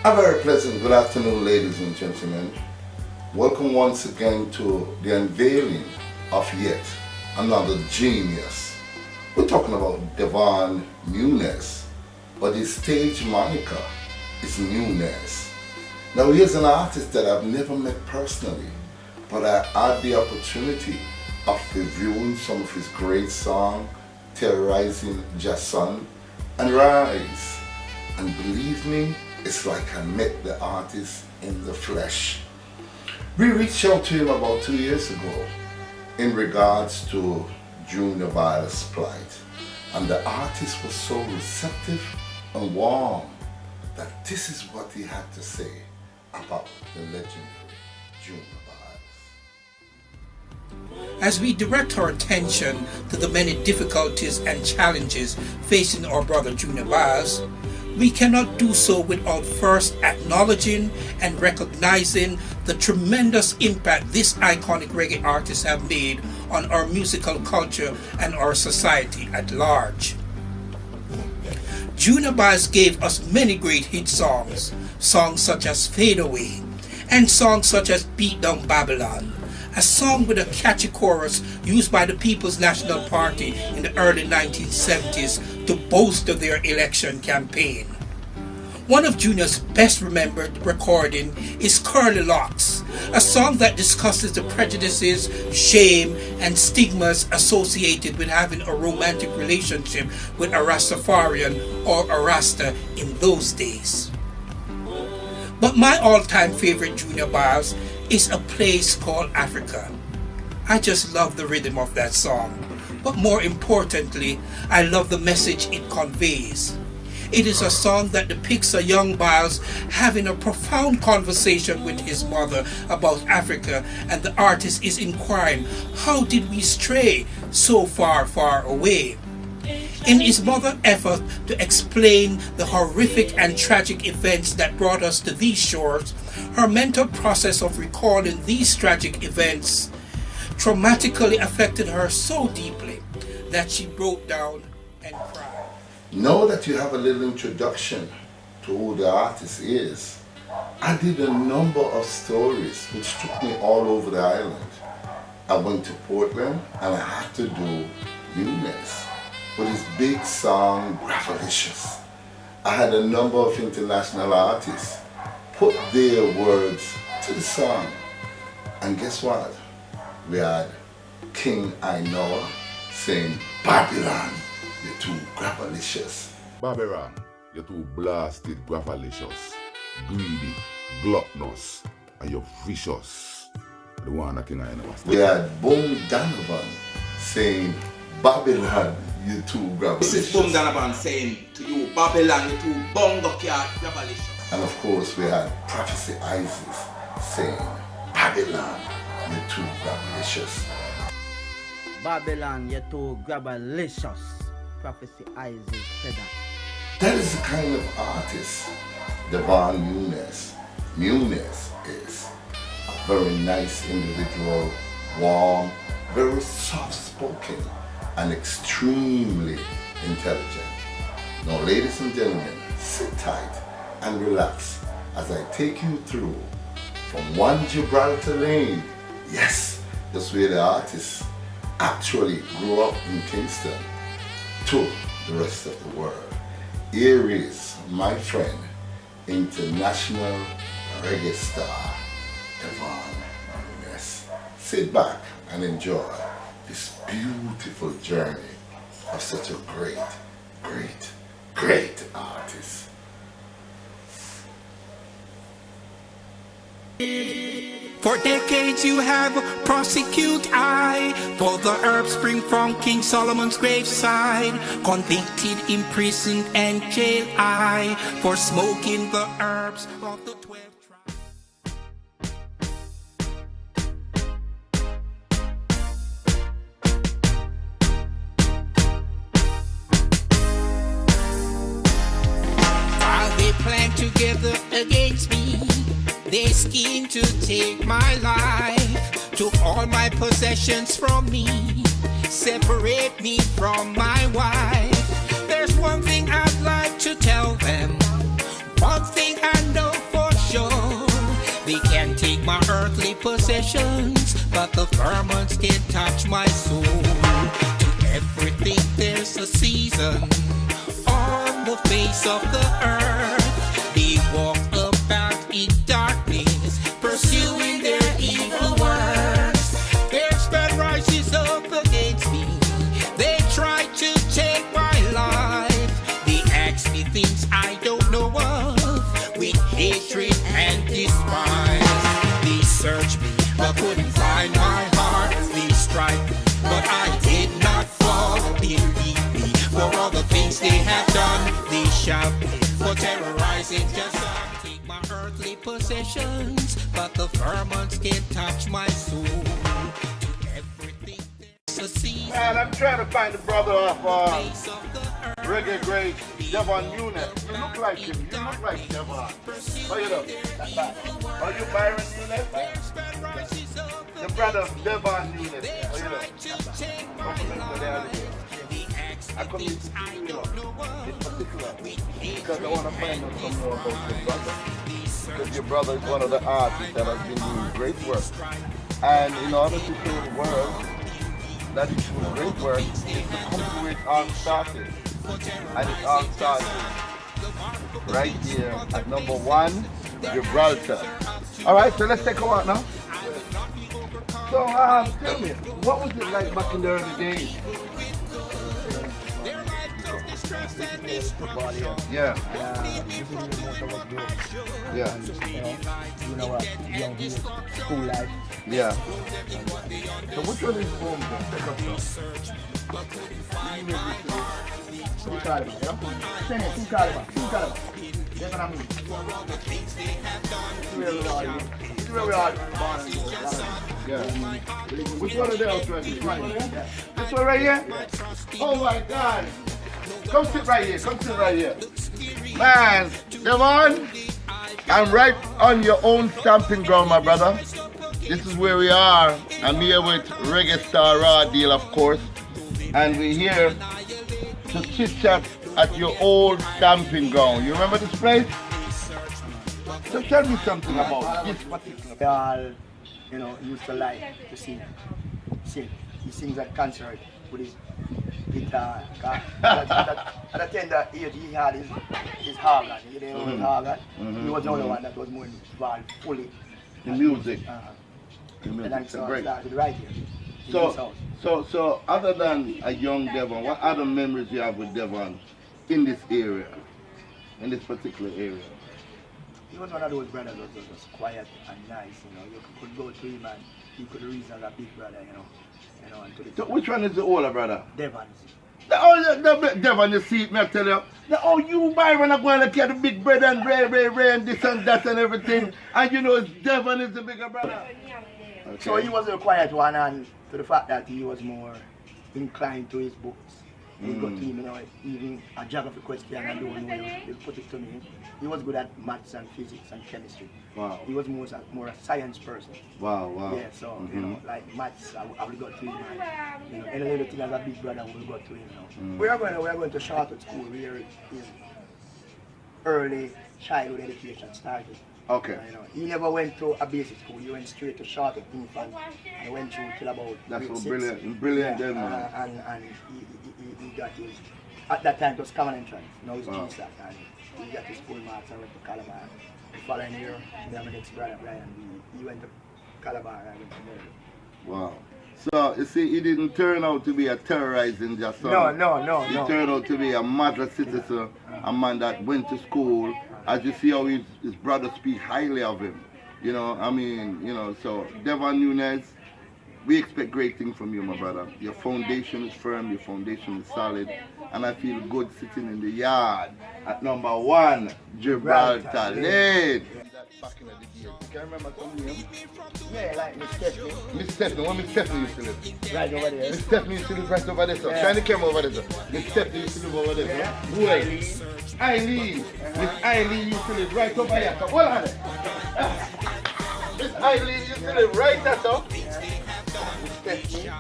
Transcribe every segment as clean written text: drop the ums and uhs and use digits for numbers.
A very pleasant good afternoon, ladies and gentlemen. Welcome once again to the unveiling of yet another genius. We're talking about Devon Nunes, but his stage moniker is Nunez. Now, he is an artist that I've never met personally, but I had the opportunity of reviewing some of his great songs, Terrorizing Jason and Rise. And believe me, it's like I met the artist in the flesh. We reached out to him about 2 years ago in regards to Junior Baile's plight. And the artist was so receptive and warm that this is what he had to say about the legendary Junior Baile. As we direct our attention to the many difficulties and challenges facing our brother Junior Baile, we cannot do so without first acknowledging and recognizing the tremendous impact this iconic reggae artist have made on our musical culture and our society at large. Junior Baile gave us many great hit songs such as Fade Away, and songs such as Beat Down Babylon, a song with a catchy chorus used by the People's National Party in the early 1970s to bolster their election campaign. One of Junior's best remembered recording is Curly Locks, a song that discusses the prejudices, shame, and stigmas associated with having a romantic relationship with a Rastafarian or a Rasta in those days. But my all-time favorite Junior Baile is A Place Called Africa. I just love the rhythm of that song, but more importantly, I love the message it conveys. It is a song that depicts a young Baile having a profound conversation with his mother about Africa, and the artist is inquiring, how did we stray so far, far away? In his mother's effort to explain the horrific and tragic events that brought us to these shores, her mental process of recalling these tragic events traumatically affected her so deeply that she broke down and cried. Now that you have a little introduction to who the artist is, I did a number of stories which took me all over the island. I went to Portland and I had to do Newness with his big song Gravelicious. I had a number of international artists put their words to the song. And guess what? We had King Ainoa saying, Babylon, you're too gravelicious. Babylon, you're too blasted, gravelicious, greedy, gluttonous, and you're vicious. The one that King Ainoa. We had Boom Donovan saying, Babylon, you too gravelicious. This is Boom Donovan saying to you, Babylon, you too bongo gravelicious. And of course we had Prophecy Isis saying, Babylon, you too gravelicious. Babylon, you too gravelicious. Prophecy Isaac said that. That is the kind of artist Devon Nunes. Nunez is a very nice individual, warm, very soft-spoken, and extremely intelligent. Now, ladies and gentlemen, sit tight and relax as I take you through from one Gibraltar lane, yes, that's where the artist actually grew up in Kingston, to the rest of the world. Here is my friend, international reggae star, Devon Nunes. Sit back and enjoy this beautiful journey of such a great, great, great artist. For decades you have prosecuted I, for the herb spring from King Solomon's graveside, convicted, imprisoned and jailed I, for smoking the herbs of the 12 tribes. While they plan together against me, they scheme to take my life, took all my possessions from me, separate me from my wife. There's one thing I'd like to tell them, one thing I know my earthly possessions, but the vermins can't touch my soul. To everything there's a season on the face of the earth. They walk about in darkness, pursuing their evil works. Their spirit rises up against me. They try to take my life. They ask me things I don't know of, with hatred and despise. They search me, but couldn't find my heart. They strike me, but I did not fall. They beat me for all the things they have done. They shout me for terrorizing just to take my earthly possessions, but the vermins can't touch my soul. To everything there's a season. Man, I'm trying to find the brother of reggae great Devon Nunes. You look like him. You look like Devon. Oh, you look. Are you Byron Nunes? The brother of Devon Nunes. Oh, you look. I come to see you in particular because I want to find out some more about your brother. Because your brother is one of the artists that has been doing great work. And in order to show the world that he's doing great work, is to come to where it all started. And it all started right here at number 1, Gibraltar. Alright, so let's take a walk now. So tell me, what was it like back in the early days? Yeah. Yeah. You know what? Young youth, school life. Yeah. So which one is home then? Take up now. Two caliber, you know? Two caliber. That's what I mean. This is where we are born and grown. Yeah. Which one of those right here? This one right here? Oh my God. Come sit right here. Come sit right here. Man, Devon, I'm right on your own stamping ground, my brother. This is where we are. I'm here with Reggae Star Raw Deal, of course. And we're here to chit-chat at your old stamping ground. You remember this place? So tell me something about this particular place. They all, you know, used to like to sing. He sings at concert with his guitar. At the tender age, he had his organ. He didn't own his organ. He was the only one that was more involved fully in music. And then so I started right here. So other than a young Devon, what other memories you have with Devon in this area, in this particular area? He was one of those brothers that was quiet and nice, you know. You could go to him and he could reason as a big brother, you know. And to the So which one is the older brother? Devon. Devon, you see it, me I tell you. You Byron are going to get the big brother and Ray and this and that and everything. And you know Devon is the bigger brother. Okay. So he was a quiet one, and to the fact that he was more inclined to his books. We got to him, you know, even a geography question, I don't know, he'll put it to me. He was good at maths and physics and chemistry. Wow. He was more a science person. Wow. Yeah, so, you know, like maths, I will go to him. And, you know, any little thing as a big brother, we'll go to him, you know. We are going to Charlotte School where his early childhood education started. Okay. You know, he never went to a basic school. He went straight to Charlotte Infant and went through till about That's grade so 6. brilliant then, man. And he got his, at that time it was common entrance, now it's GSAT, and he got his full marks and went to Calabar. The following year, we have an next brother, Brian, he went to Calabar and I went to Maryland. Wow. So, you see, he didn't turn out to be a terrorizing just son. No. He turned out to be a model citizen, a man that went to school. As you see how his brothers speak highly of him. You know, I mean, you know, so Devon Nunes, we expect great things from you, my brother. Your foundation is firm, your foundation is solid, and I feel good sitting in the yard at number 1, Gibraltar Lane. Back in the day, you can remember some name? Yeah, like Miss Stephanie. Miss Stephanie, where Miss Stephanie used to live? Right over there. Miss Stephanie used to live right over there, sir. Yeah. Shine the camera over there, sir. Miss Stephanie used to live over there, sir. Yeah. Who else? Eileen. Miss Eileen used to live right over here, sir. Hold on. Miss Eileen used to live right there, sir. Miss Stephanie.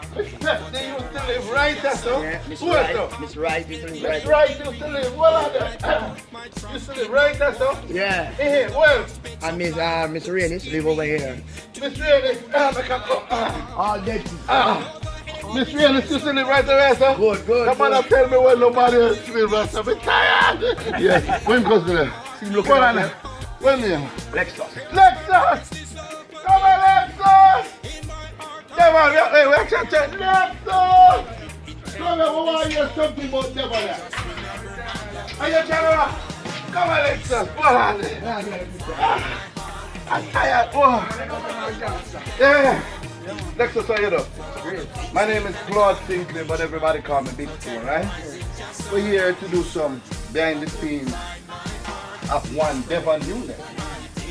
They used to live right there, so. Yeah, Miss Who Wright. else, so? Miss Wright used to live Miss right. Wright used to live. What are they? Used to live right there, so. Yeah. Hey, well, And Miss Rainis live over here. Miss Reynolds, I can come. All dead. Miss Reynolds used to live right there, sir. Good, good. Come on and tell me when nobody else live right there. I'm tired. Yes, when goes there? See him looking What up are there. they? When name? Lexus. Lexus! Come on, Lexus! Come on, hey, we're chatting. Lexus! Come on, we want to hear something about Devon there. Are you trying to? Come on, Lexus. What are they? I'm tired. Oh. Yeah. Lexus, how you doing? My name is Claude Sinclair, but everybody call me Big Stone, right? We're here to do some behind the scenes of one Devon Nunes.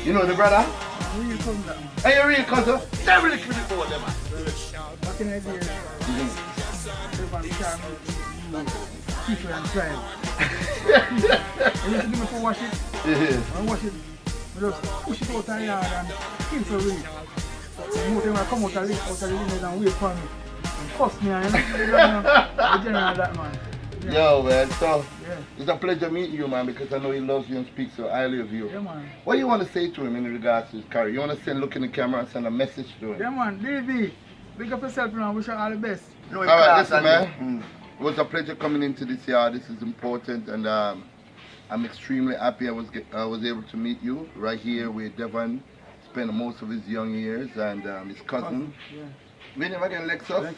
You know the brother? Where you come down? Are you real cousin? Tell me the truth about them. Back in the day, everybody carry me, people and crime. I used to do it for wash it. Yeah. I wash it, I just push it out of the yard and kill for real. More time I come out of the limit and wait for me. And cuss me and the general that man. Yeah. Yo, man, so Yeah. it's a pleasure meeting you, man, because I know he loves you and speaks so highly of you. Yeah, man. What do you want to say to him in regards to his career? You want to look in the camera and send a message to him? Yeah, man. DV, big up yourself now. Wish you all the best. All right, listen, man. It was a pleasure coming into this yard. This is important, and I'm extremely happy I was able to meet you right here where Devon spent most of his young years, and his cousin. Yeah. We never get Lexus.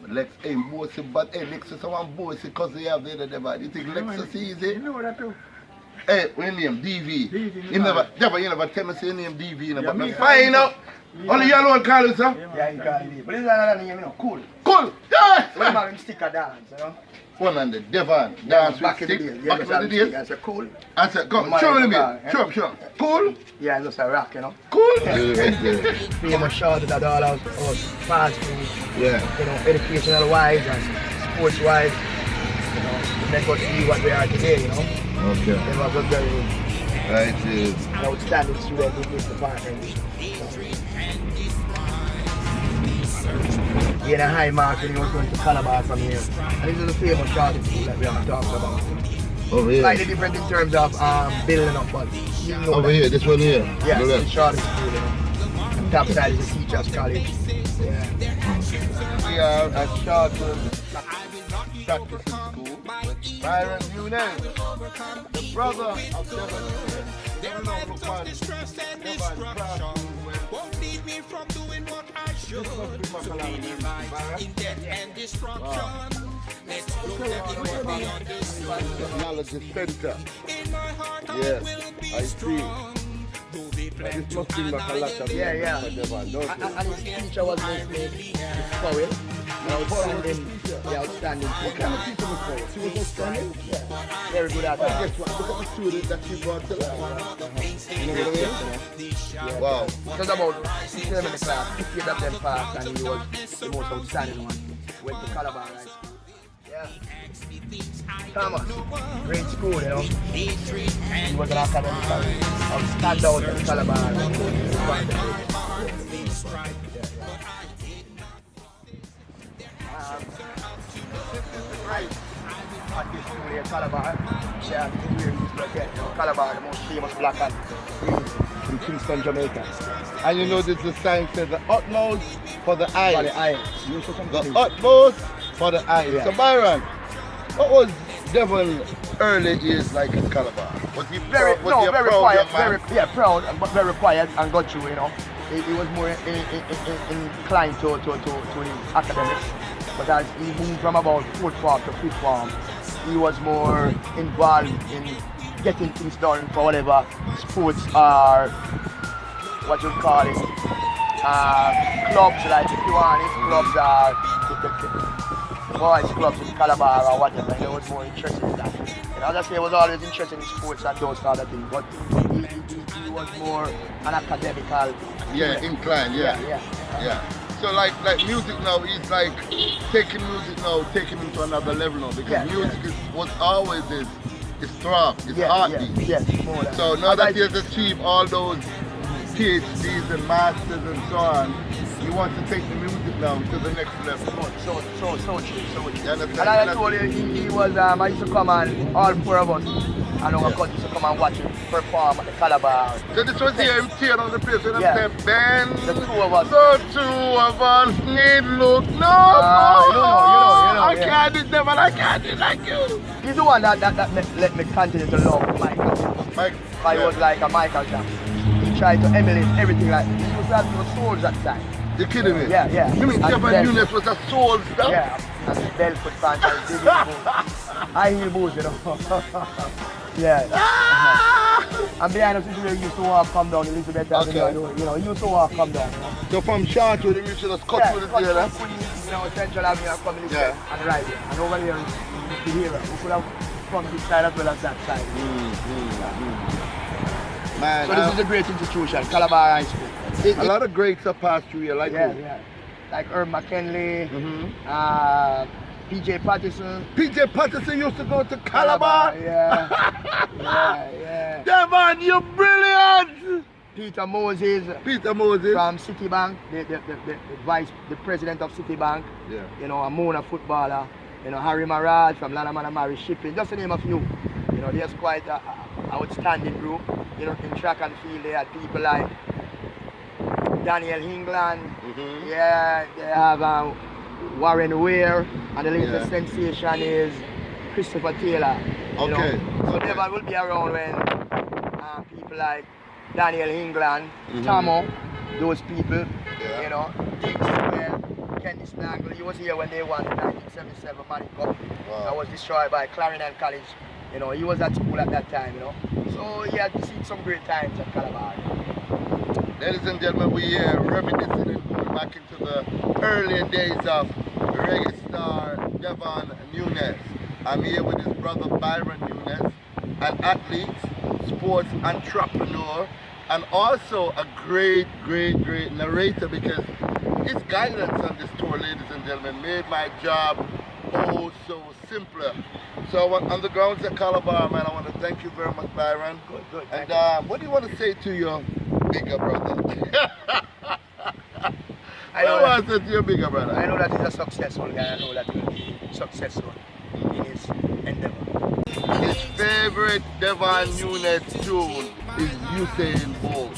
Lex, hey, bossy, but hey, Lexus, I want bossy cousin you have there, Devon. You think Lexus easy? You know that too. Hey, what your name? DV. DV, You never tell me say your name DV, you know, but me me find out. Only you alone call it, sir? Yeah, you got it. But it's another name, you know, cool. Cool. Yeah. What about him sticker dance, you know? One on the Devon dance back with in the stick. days. Back in the days. I said, cool. I said, come, Money show me in the the car, bit. Show him, show him. Cool. Yeah, it's just a rock, you know? Cool. Famous shout out all out fast food, Yeah. you know, educational wise and sports wise. You know, make us see what we are today, you know? Okay. They was a very Right. outstanding student in this department. He had a high mark when he was going to Calabar from here. And this is the famous charting school that we are talking about. Over here. Slightly different in terms of building up, but you know Over that. here, this one here. Yeah, The it's left. charting school, you know. And top side is a teacher's college. Yeah. We are at Charlton Practicing School with Byron Nunez, the brother of Devon Nunes. Devon Won't leave me from doing what I should. In death and destruction. Let's look at the world beyond this. Knowledge center. In my heart I Yes, will be I see. strong. Though they plan This to must bring back a lot of Yeah, yeah. memories for Devon, don't it? And his teacher was Miss Powell. The outstanding What kind of teacher was Paul? She was outstanding? Yeah. Very good at But that. guess what? Look at the student that she brought to life. You know what I mean? Wow. It was about 7 in the class, 50 of them passed, and he was the most outstanding one. Went to Calabar High School. Yeah. Thomas, great school, you know. He was an academically standout in Calabar. Right. At this school here, Calabar. Yeah, we used to get, you know, Calabar, the most famous black and green in Kingston, Jamaica. And you know this the sign says the utmost for the eyes. For the eye. The utmost for the eyes. Yeah. So Byron, what was Devon early years like in Calabar? Was he Very, proud, was he a very proud quiet, young man? very proud, but very quiet and got through, you know. He was more inclined to his academics. But as he moved from about 4th form to 5th form, he was more involved in getting things done for whatever sports or what you call it, clubs like the Kiwanis clubs or the boys clubs in Calabar or whatever. He was more interested in that. And as I say, he was always interested in sports and those kind of things, but he was more an academical. Yeah, inclined, yeah. Yeah. So like music now is like taking music now, taking it to another level now, because music is what always is throb, it's heartbeat. Yes, more than. So now that he has achieved all those PhDs and masters and so on, you want to take the music now to the next level. So true. You understand? And I told you, he was, I used to come and all four of us, and our cousins used to come and watch him perform at the Calabar. So this was here, him tearing on the place, and Yeah. I'm saying, Ben, The two of us. the two of us need look. No, you know, I yeah. can't do Devon, I can't do like you. He's the one that let me continue to love Michael. Mike, I was like a Michael Jackson. He tried to emulate everything like, he used to have those souls at the time. you kidding me? Yeah. You mean And Devon then- Nunes was a soul stuff? Yeah, and the Belfoot pants and Diddy boots. High heel boots, you know. Yeah. And behind us, he used to walk, come down, Elizabeth Avenue, Okay. you know, he used to walk, come down, you know. So from short with him, you should have cut Yeah, with it cut there, through Queen, you know, Central Avenue and come in Yeah. there and ride it. And over here, the hero, who could have come this side as well as that side. Man, So this is a great institution, Calabar High School. a lot of greats have passed through here, like Yeah, who? yeah. Like Herb McKinley, Mm-hmm. PJ Patterson. PJ Patterson used to go to Calabar. Yeah. Devon, you brilliant! Peter Moses Peter Moses. from Citibank, the president of Citibank. Yeah. You know, a Mona footballer. You know, Harry Maraj from Lanamana Mary Shipping, just to name a few. You know, there's quite a outstanding group. You know, in track and field, they had people like Daniel England. Mm-hmm. Yeah, they have Warren Weir, and the latest Yeah. sensation is Christopher Taylor. You Okay. know? So Okay. Devon will be around when people like Daniel England, Mhm. Tomo, those people, Yeah. you know, Dick Sewell, Kenny Snaggle. He was here when they won the 1977 Manning Cup. Wow. That was destroyed by Clarendon College. You know, he was at school at that time, you know. So he had seen some great times at Calabar. Ladies and gentlemen, we are reminiscing and going back into the earlier days of reggae star Devon Nunes. I'm here with his brother Byron Nunes, an athlete, sports entrepreneur, and also a great narrator, because his guidance on this tour, ladies and gentlemen, made my job oh so simpler. So on the grounds at Calabar, man, I want to thank you very much, Byron. Good. And what do you want to say to your bigger brother? I know What that- do you want to say to your bigger brother? I know that he's a successful guy. I know that he'll be successful in his endeavor. His favorite Devon Nunes tune is Usain Bolt.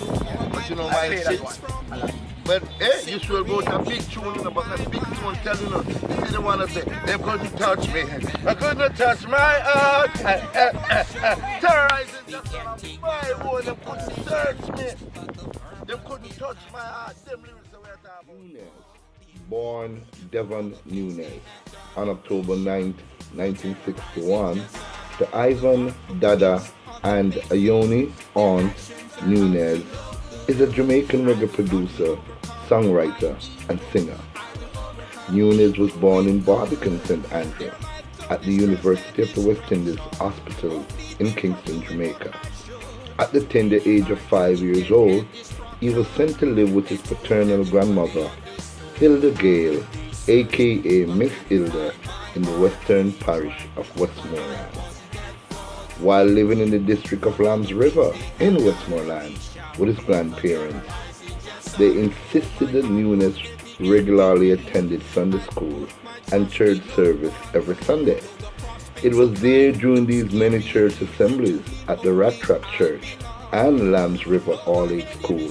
But you know I my play that one a lot. But you should go to a big tune, you know, but that big tune telling us, you see the one that say, they couldn't touch me, I couldn't touch my heart, terrorizing just on my own, they couldn't search me, they couldn't touch my heart, them lyrics are where I'm talking about. Born Devon Nunes on October 9th, 1961, to Ivan, Dada, and Ione Aunt Nunez, is a Jamaican reggae producer, songwriter, and singer. Nunez was born in Barbican, St. Andrew, at the University of the West Indies Hospital in Kingston, Jamaica. At the tender age of 5 years old, he was sent to live with his paternal grandmother, Hilda Gale, aka Miss Hilda, in the western parish of Westmoreland. While living in the district of Lambs River in Westmoreland with his grandparents, they insisted that Newness regularly attended Sunday school and church service every Sunday. It was there during these many church assemblies at the Rat Trap Church and Lambs River All-Age School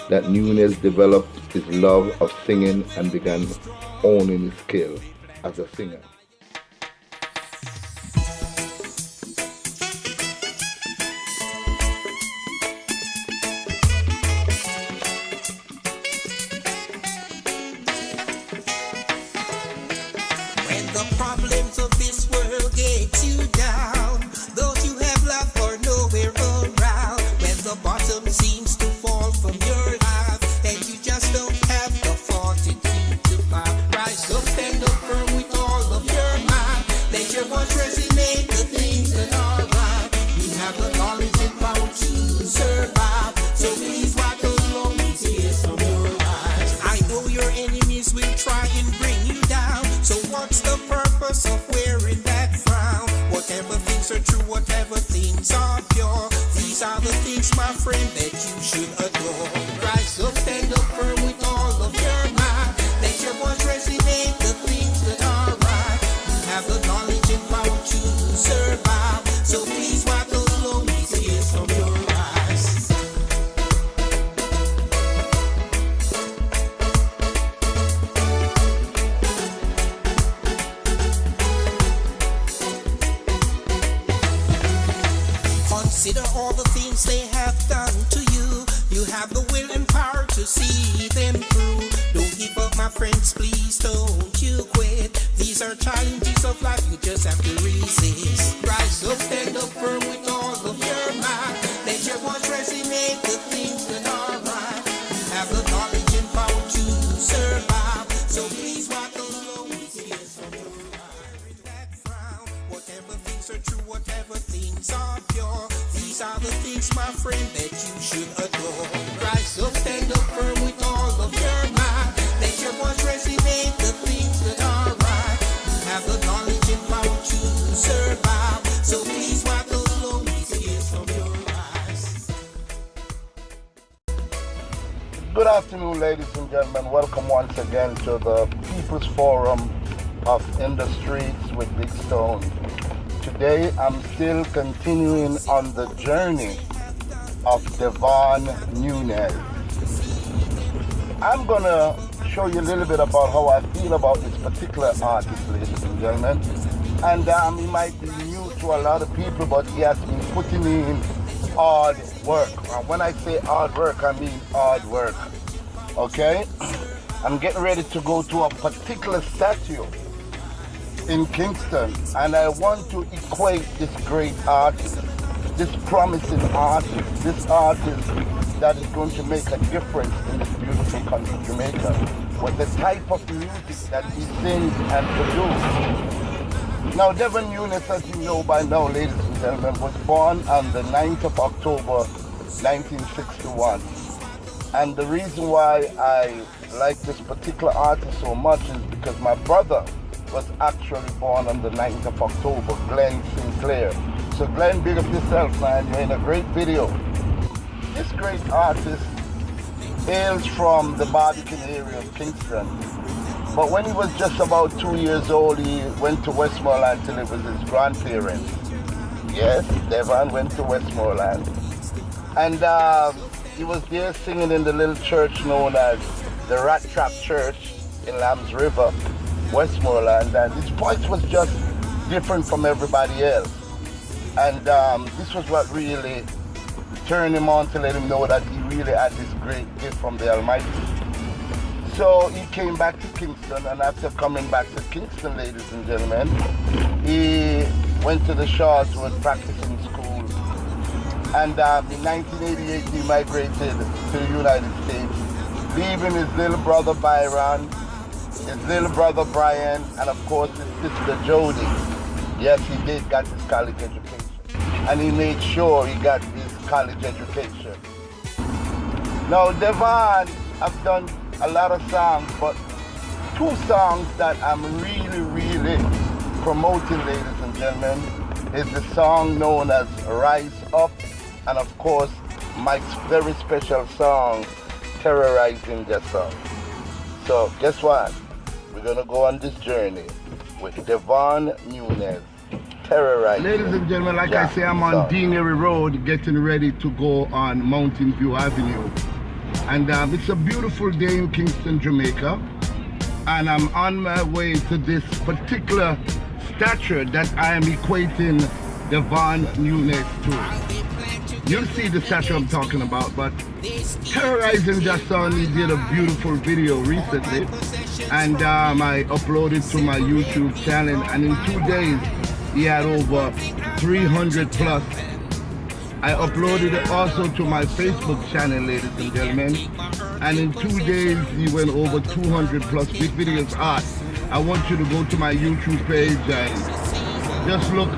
that Nunez developed his love of singing and began owning his skill as a singer. When the problems of this world get you down, those you have loved are nowhere around. When the bottom seems to fall from your life, and you just don't have the fortitude to fight, rise up, stand up firm with all of your might. Let your voice resonate the things that are right. You have the knowledge and power to survive. So please wipe those lonely tears from your eyes. I know your enemies will try and bring you down. So what's the purpose of wearing that frown? Whatever things are true, whatever things are pure, these are the things, my friend, that you should adore. Rise up, stand up firm with all of your might. So please wipe those lonely tears from your eyes. Consider all the things they have done to you. You have the will and power to see them through. Don't give up, my friends, please don't you quit. These are challenges of life, you just have to resist. Rise up, stand up firm with all of your might. Let your voice resonate the things that are right. You have the knowledge and power to survive. So please wipe those lonely tears from your eyes. With that frown, whatever things are true, whatever things are pure, these are the things, my friend, that you should adore. Rise up, stand up firm with all of your might. Let your voice resonate the things that are right. You have the knowledge and power to survive. So please wipe those lonely tears from your eyes. Good afternoon, ladies and gentlemen. Welcome once again to the People's Forum of In the Streets with Big Stone. Today, I'm still continuing on the journey of Devon Nunes. I'm gonna show you a little bit about how I feel about this particular artist, ladies and gentlemen. And he might be new to a lot of people, but he has been putting in hard work. And when I say hard work, I mean hard work. Okay? I'm getting ready to go to a particular statue in Kingston, and I want to equate this great artist, this promising artist, this artist that is going to make a difference in this beautiful country, Jamaica, with the type of music that he sings and produces. Now, Devon Nunes, as you know by now, ladies and gentlemen, was born on the 9th of October, 1961. And the reason why I like this particular artist so much is because my brother was actually born on the 9th of October, Glenn Sinclair. So Glenn, big up yourself, man. You're in a great video. This great artist hails from the Barbican area of Kingston. But when he was just about 2 years old, he went to Westmoreland to live with his grandparents. Yes, Devon went to Westmoreland. And he was there singing in the little church known as the Rat Trap Church in Lambs River, Westmoreland, and his voice was just different from everybody else. And this was what really turned him on to let him know that he really had this great gift from the Almighty. So he came back to Kingston, and after coming back to Kingston, ladies and gentlemen, he went to the Shawswood practicing school. And in 1988, he migrated to the United States, leaving his little brother Byron, his little brother Brian, and of course his sister Jody. Yes, he did get his college education. And he made sure he got his college education. Now, Devon, I've done a lot of songs, but two songs that I'm really promoting, ladies and gentlemen, is the song known as Rise Up, and of course, my very special song, Terrorizing the Sun. So, guess what? We're gonna go on this journey with Devon Nunes, Terrorizing. Ladies and gentlemen, like I say, I'm on Deanery Road, getting ready to go on Mountain View Avenue. And it's a beautiful day in Kingston, Jamaica. And I'm on my way to this particular statue that I am equating Devon Nunes to. You'll see the statue I'm talking about, but Terrorizing the Sun, he did a beautiful video recently, and I uploaded to my YouTube channel, and in 2 days he had over 300 plus. I uploaded it also to my Facebook channel, ladies and gentlemen, and in 2 days he went over 200 plus big videos out. I want you to go to my YouTube page and just look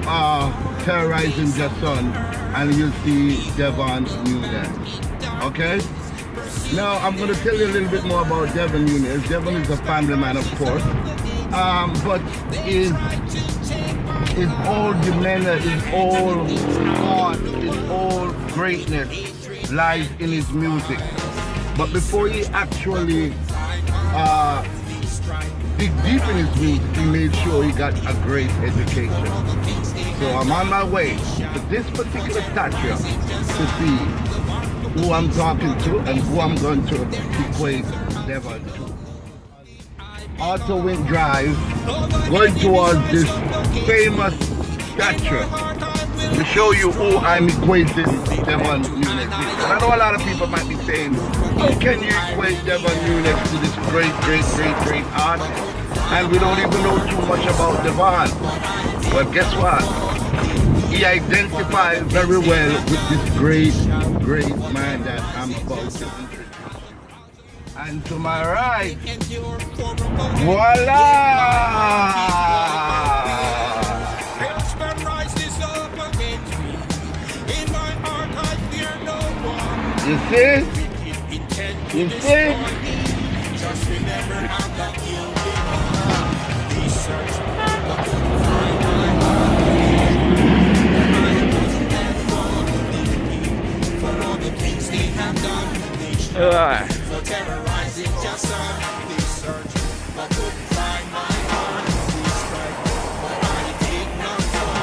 Terrorizing the Sun, and you'll see Devon Nunes. Okay? Now I'm going to tell you a little bit more about Devon Nunes. Devon is a family man, of course, but his whole demeanor, his whole heart, his whole greatness lies in his music. But before he actually dig deep in his music, he made sure he got a great education. So I'm on my way to this particular statue to see who I'm talking to and who I'm going to equate Devon to. Auto Wind Drive, going towards this famous statue to show you who I'm equating Devon Nunes with. And I know a lot of people might be saying, how can you equate Devon Nunes to this great artist? And we don't even know too much about Devon. But guess what? He identifies very well with this great man that I'm about to introduce. And to my right, voila! You see? You see? For terrorizing your son, we search, but couldn't find my heart. We strike, but I take none for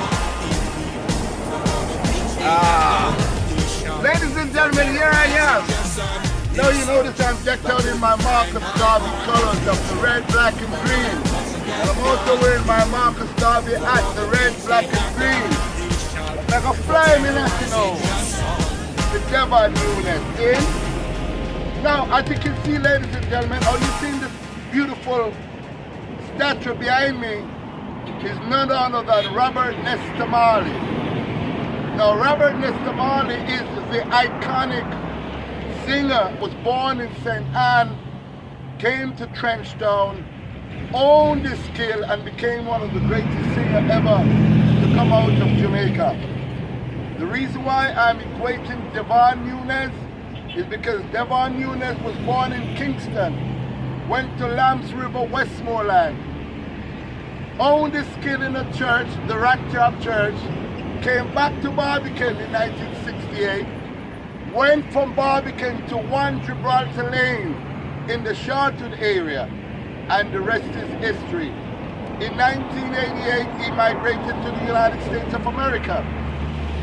Ladies and gentlemen, here I am. Now you notice I'm decked out in my Marcus Garvey colors of the red, black, and green. And I'm also wearing my Marcus Garvey hat, the red, black, and green. Like a flying national. The Devon Nunes, see? Now, as you can see, ladies and gentlemen, are you seeing this beautiful statue behind me? Is none other than Robert Nesta Marley. Now, Robert Nesta Marley is the iconic singer, was born in St. Anne, came to Trenchtown, owned his skill, and became one of the greatest singers ever to come out of Jamaica. The reason why I'm equating Devon Nunes is because Devon Nunes was born in Kingston, went to Lambs River, Westmoreland, owned his skill in a church, the Ratcliffe Church, came back to Barbican in 1968, went from Barbican to 1 Gibraltar Lane in the Shartoon area, and the rest is history. In 1988, he migrated to the United States of America.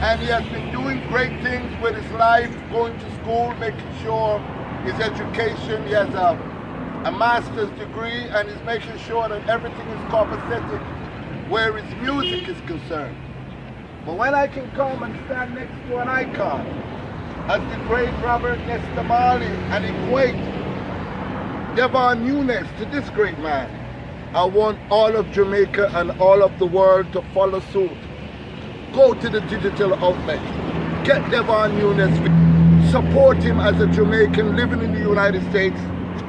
And he has been doing great things with his life, going to school, making sure his education, he has a master's degree, and he's making sure that everything is copacetic where his music is concerned. But when I can come and stand next to an icon, as the great Robert Nesta Marley, and equate Devon Nunes to this great man, I want all of Jamaica and all of the world to follow suit. Go to the digital outlet, get Devon Nunes, support him as a Jamaican living in the United States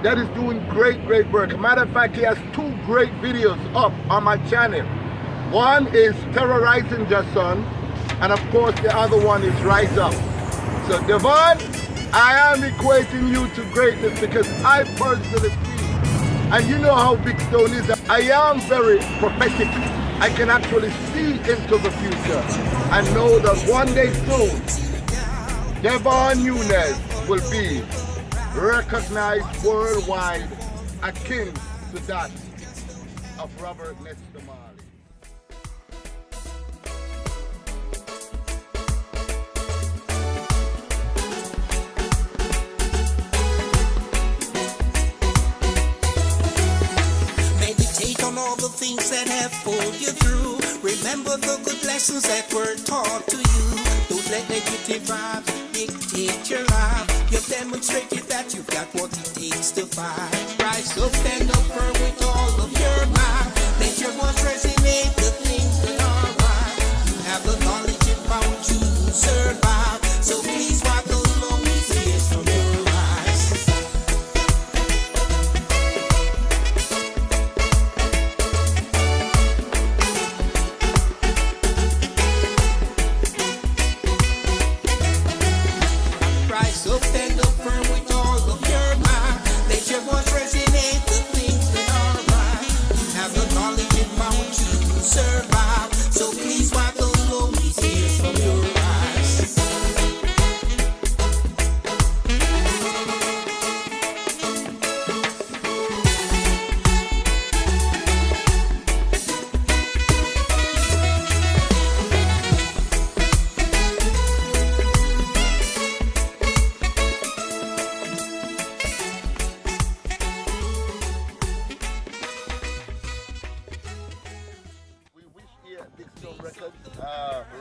that is doing great work. Matter of fact, he has 2 great videos up on my channel. One is Terrorizing Your Son, and of course the other one is Rise Up. So Devon, I am equating you to greatness because I personally see, and you know how Big Stone is, I am very prophetic. I can actually see into the future and know that one day soon, Devon Nunes will be recognized worldwide, akin to that of Robert Nesta Marley. Meditate on all the things that have pulled you through. Remember the good lessons that were taught to you. Don't let negative vibes dictate your life. You've demonstrated that you've got what it takes to fight. Rise up, stand up firm with all of your might. Let your voice resonate the things that are right. You have the knowledge and power to survive. So please wipe those lonely tears from your eyes. Rise up, stand up firm with all of your might. Let your voice resonate the things that are right. You have the knowledge and power to survive. So please wipe those lonely tears from your eyes.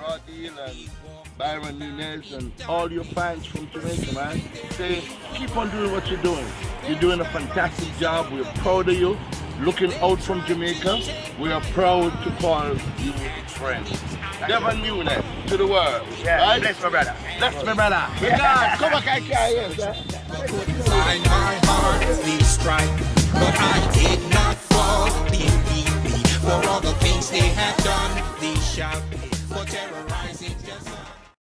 Roddy and Byron Nunez and all your fans from Jamaica, man. Say, keep on doing what you're doing. You're doing a fantastic job. We're proud of you. Looking out from Jamaica, we are proud to call you friends. Devon Nunes to the world. Yeah, right? bless my brother. Bless my brother. God, come back, I can't hear, Find my heart will strike, but I did not fall. Believe me, for all the things they have done, they shall